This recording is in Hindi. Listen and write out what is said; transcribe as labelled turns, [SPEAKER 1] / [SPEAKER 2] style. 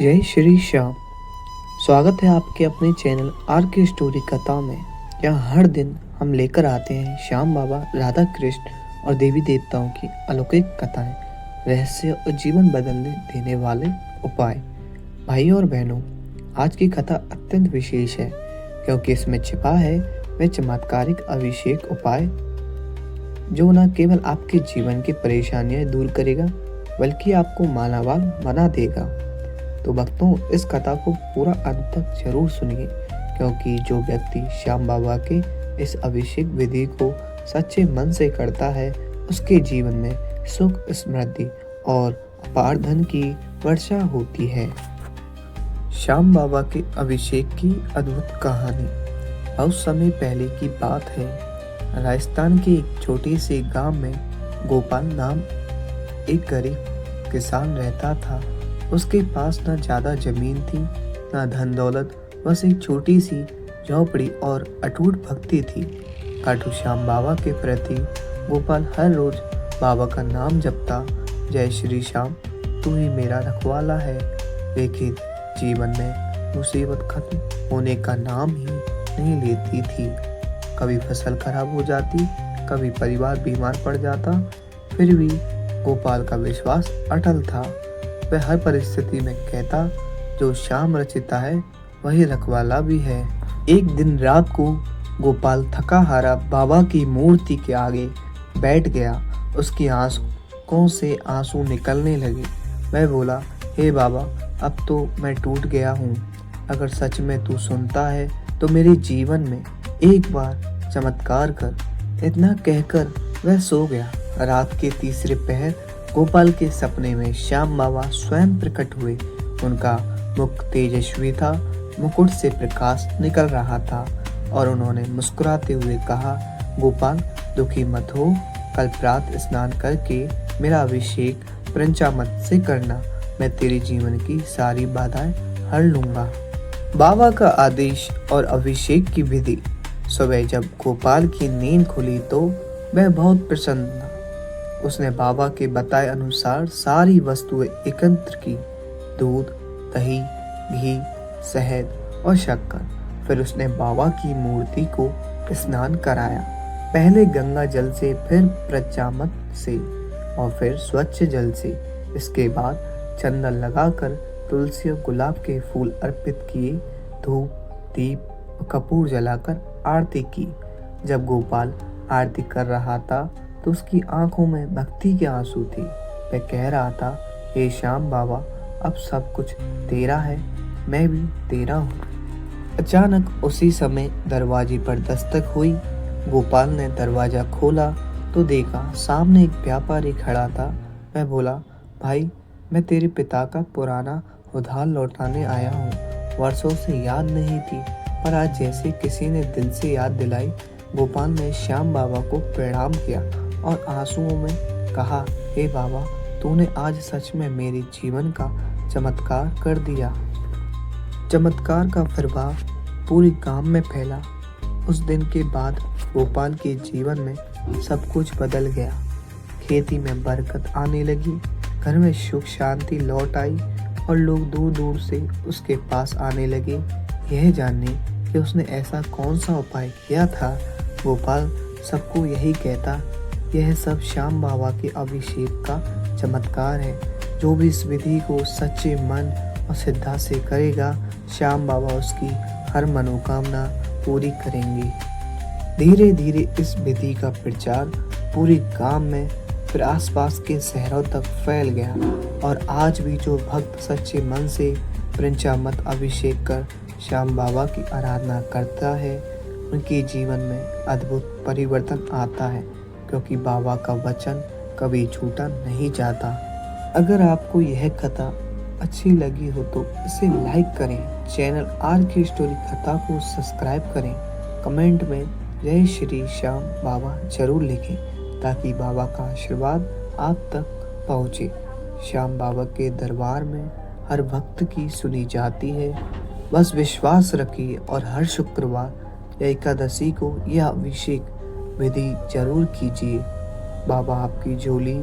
[SPEAKER 1] जय श्री श्याम। स्वागत है आपके अपने चैनल आर के स्टोरी कथा में। यहाँ हर दिन हम लेकर आते हैं श्याम बाबा, राधा कृष्ण और देवी देवताओं की अलौकिक कथाएं, रहस्य और जीवन बदलने देने वाले उपाय। भाइयों और बहनों, आज की कथा अत्यंत विशेष है क्योंकि इसमें छिपा है वह चमत्कारिक अभिषेक उपाय जो न केवल आपके जीवन की परेशानियां दूर करेगा बल्कि आपको मालामाल बना देगा। तो भक्तों, इस कथा को पूरा अंत तक जरूर सुनिए क्योंकि जो व्यक्ति श्याम बाबा के इस अभिषेक विधि को सच्चे मन से करता है उसके जीवन में सुख, समृद्धि और अपार धन की वर्षा होती है। श्याम बाबा के अभिषेक की अद्भुत कहानी बहुत समय पहले की बात है। राजस्थान के एक छोटे से गांव में गोपाल नाम एक गरीब किसान रहता था। उसके पास न ज्यादा जमीन थी, न धन दौलत, बस एक छोटी सी झोपड़ी और अटूट भक्ति थी। खाटू श्याम बाबा के प्रति गोपाल हर रोज बाबा का नाम जपता। जय श्री श्याम, तू ही मेरा रखवाला है। लेकिन जीवन में मुसीबत खत्म होने का नाम ही नहीं लेती थी। कभी फसल खराब हो जाती, कभी परिवार बीमार पड़ जाता, फिर भी गोपाल का विश्वास अटल था। वह हर परिस्थिति में कहता, जो श्याम रचिता है वही रखवाला भी है। एक दिन रात को गोपाल थका हारा बाबा की मूर्ति के आगे बैठ गया। उसकी आंखों से आंसू निकलने लगे। वह बोला, हे बाबा, अब तो मैं टूट गया हूँ। अगर सच में तू सुनता है तो मेरे जीवन में एक बार चमत्कार कर। इतना कहकर वह सो गया। रात के तीसरे पहर गोपाल के सपने में श्याम बाबा स्वयं प्रकट हुए। उनका मुख तेजस्वी था, मुकुट से प्रकाश निकल रहा था और उन्होंने मुस्कुराते हुए कहा, गोपाल, दुखी मत हो। कल प्रातः स्नान करके मेरा अभिषेक पंचामृत से करना। मैं तेरे जीवन की सारी बाधाएं हर लूंगा। बाबा का आदेश और अभिषेक की विधि। सुबह जब गोपाल की नींद खुली तो वह बहुत प्रसन्न था। उसने बाबा के बताए अनुसार सारी वस्तुएं एकत्र की, दूध, दही, घी, शहद और शक्कर। फिर उसने बाबा की मूर्ति को स्नान कराया, पहले गंगा जल से, फिर पंचामृत से और फिर स्वच्छ जल से। इसके बाद चंदन लगाकर तुलसी और गुलाब के फूल अर्पित किए, धूप, दीप और कपूर जलाकर आरती की। जब गोपाल आरती कर रहा था तो उसकी आंखों में भक्ति के आंसू थे। वह कह रहा था, हे श्याम बाबा, अब सब कुछ तेरा है, मैं भी तेरा हूँ। अचानक उसी समय दरवाजे पर दस्तक हुई। गोपाल ने दरवाजा खोला तो देखा सामने एक व्यापारी खड़ा था। वह बोला, भाई, मैं तेरे पिता का पुराना उधार लौटाने आया हूँ। वर्षों से याद नहीं थी, पर आज जैसे किसी ने दिल से याद दिलाई। गोपाल ने श्याम बाबा को प्रणाम किया और आंसुओं में कहा, हे बाबा, तूने आज सच में मेरे जीवन का चमत्कार कर दिया। चमत्कार का प्रभाव पूरे गांव में फैला। उस दिन के बाद गोपाल के जीवन में सब कुछ बदल गया। खेती में बरकत आने लगी, घर में सुख शांति लौट आई और लोग दूर दूर से उसके पास आने लगे, यह जानने कि उसने ऐसा कौन सा उपाय किया था। गोपाल सबको यही कहता, यह सब श्याम बाबा के अभिषेक का चमत्कार है। जो भी इस विधि को सच्चे मन और श्रद्धा से करेगा, श्याम बाबा उसकी हर मनोकामना पूरी करेंगे। धीरे धीरे इस विधि का प्रचार पूरे गांव में, फिर आसपास के शहरों तक फैल गया और आज भी जो भक्त सच्चे मन से पंचामृत अभिषेक कर श्याम बाबा की आराधना करता है, उनके जीवन में अद्भुत परिवर्तन आता है क्योंकि बाबा का वचन कभी झूठा नहीं जाता। अगर आपको यह कथा अच्छी लगी हो तो इसे लाइक करें, चैनल आर के स्टोरी कथा को सब्सक्राइब करें, कमेंट में जय श्री श्याम बाबा जरूर लिखें ताकि बाबा का आशीर्वाद आप तक पहुँचे। श्याम बाबा के दरबार में हर भक्त की सुनी जाती है। बस विश्वास रखिए और हर शुक्रवार या एकादशी को यह अभिषेक विधि जरूर कीजिए। बाबा आपकी झोली